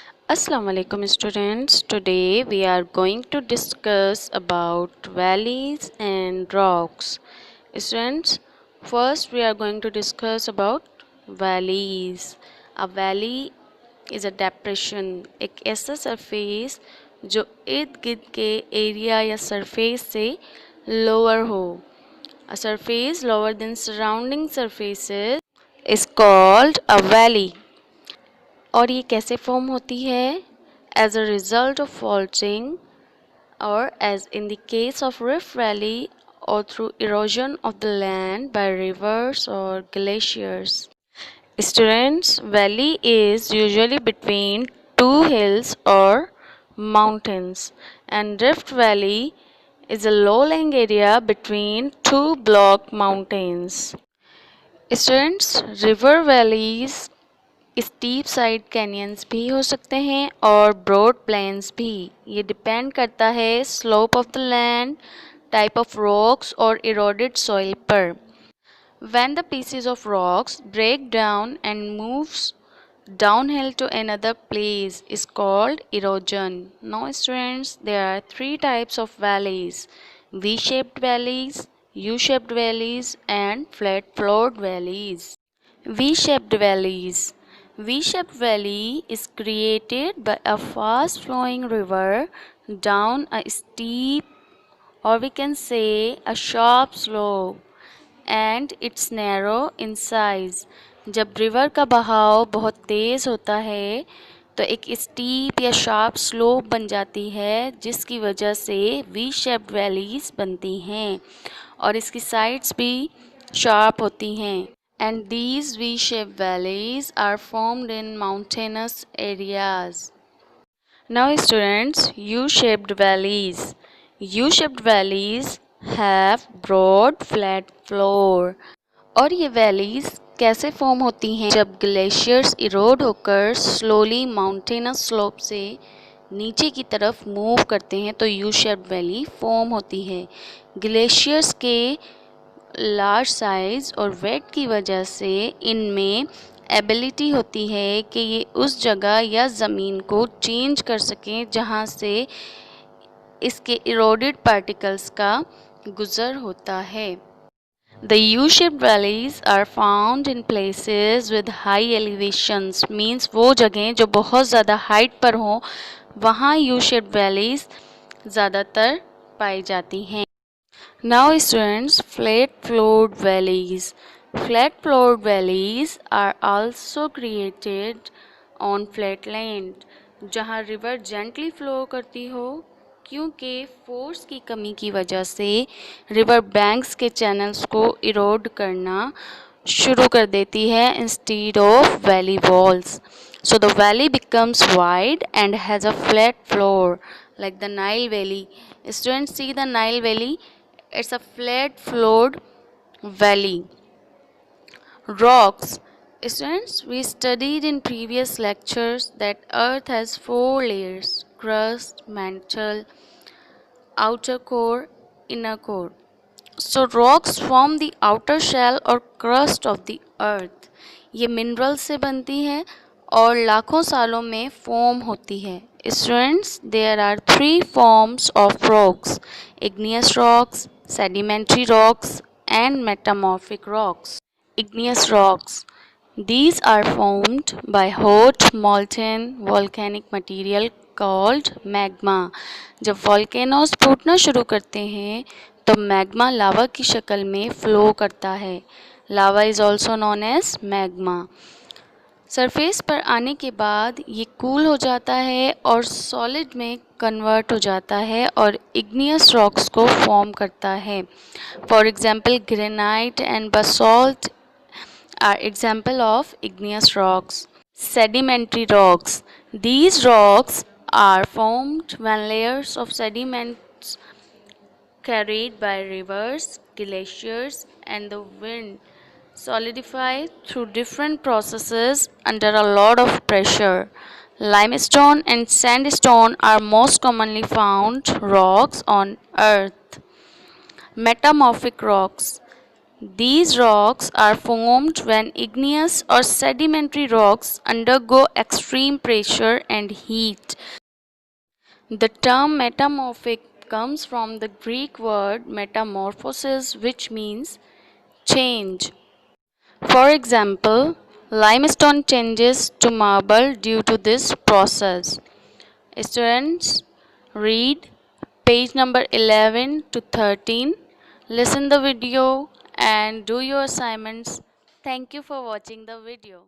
Assalamu alaikum students. Today we are going to discuss about valleys and rocks. Students, first we are going to discuss about valleys. A valley is a depression, एक ऐसा surface जो इर्द गिर्द के area या surface से lower हो. A surface lower than surrounding surfaces is called a valley. और ये कैसे फॉर्म होती है? As a result of faulting और as in the case of rift valley or through erosion of the land by rivers or glaciers. Students, valley is usually between two hills or mountains, and rift valley is a low-lying area between two block mountains. Students, river valleys steep side canyons भी हो सकते हैं और broad planes भी. ये depend करता है slope of the land, type of rocks और इरोडेड सॉइल पर. When the pieces of rocks break down and moves downhill to another place is called erosion. Now students, there are three types of valleys: V-shaped valleys, U-shaped valleys and flat floored valleys. V-shaped valleys. V-shaped valley is created by a fast-flowing river down a steep, or we can say a sharp slope, and it's narrow in size. जब river का बहाव बहुत तेज़ होता है तो एक steep या शार्प स्लोप बन जाती है, जिसकी वजह से वी शेप्ड वैलीज बनती हैं और इसकी साइड्स भी शार्प होती हैं. And these V-shaped valleys are formed in mountainous areas. Now students, U-shaped valleys. U-shaped valleys have broad flat floor. और ये वैलीज कैसे फॉर्म होती हैं? जब ग्लेशियर्स इरोड होकर स्लोली माउंटेनस स्लोप से नीचे की तरफ मूव करते हैं तो यू शेप्ड वैली फॉर्म होती है. ग्लेशियर्स के लार्ज साइज़ और वेट की वजह से इनमें एबिलिटी होती है कि ये उस जगह या ज़मीन को चेंज कर सकें जहाँ से इसके इरोडेड पार्टिकल्स का गुज़र होता है. The U-shaped valleys are found in places with high elevations. Means वो जगह जो बहुत ज़्यादा हाइट पर हों वहाँ U-shaped valleys ज़्यादातर पाई जाती हैं. Now students, flat-floored valleys. Flat-floored valleys are also created on flat land, जहाँ रिवर जेंटली फ्लो करती हो, क्योंकि फोर्स की कमी की वजह से रिवर बैंक्स के चैनल्स को इरोड करना शुरू कर देती है instead of valley walls. So the valley becomes wide and has a flat floor like the Nile Valley. Students, see the Nile Valley. It's a flat floored valley. Rocks. Students, we studied in previous lectures that Earth has four layers: crust, mantle, outer core, inner core. So rocks form the outer shell or crust of the earth. ये mineral से बनती है और लाखों सालों में form होती है. Students, there are three forms of rocks: igneous rocks, sedimentary rocks and metamorphic rocks. Igneous rocks. These are formed by hot molten volcanic material called magma. जब volcanoes फूटना शुरू करते हैं तो मैग्मा लावा की शक्ल में फ्लो करता है. Lava is also known as magma. Surface पर आने के बाद ये कूल हो जाता है और सॉलिड में कन्वर्ट हो जाता है और इग्नियस रॉक्स को फॉर्म करता है. For example granite and basalt are example of igneous rocks. Sedimentary rocks. These rocks are formed when layers of sediments carried by rivers, glaciers and the wind solidify through different processes under a lot of pressure. Limestone and sandstone are most commonly found rocks on earth. Metamorphic rocks. These rocks are formed when igneous or sedimentary rocks undergo extreme pressure and heat. The term metamorphic comes from the Greek word metamorphosis, which means change. For example, limestone changes to marble due to this process. Students, read page number 11 to 13, listen the video and do your assignments. Thank you for watching the video.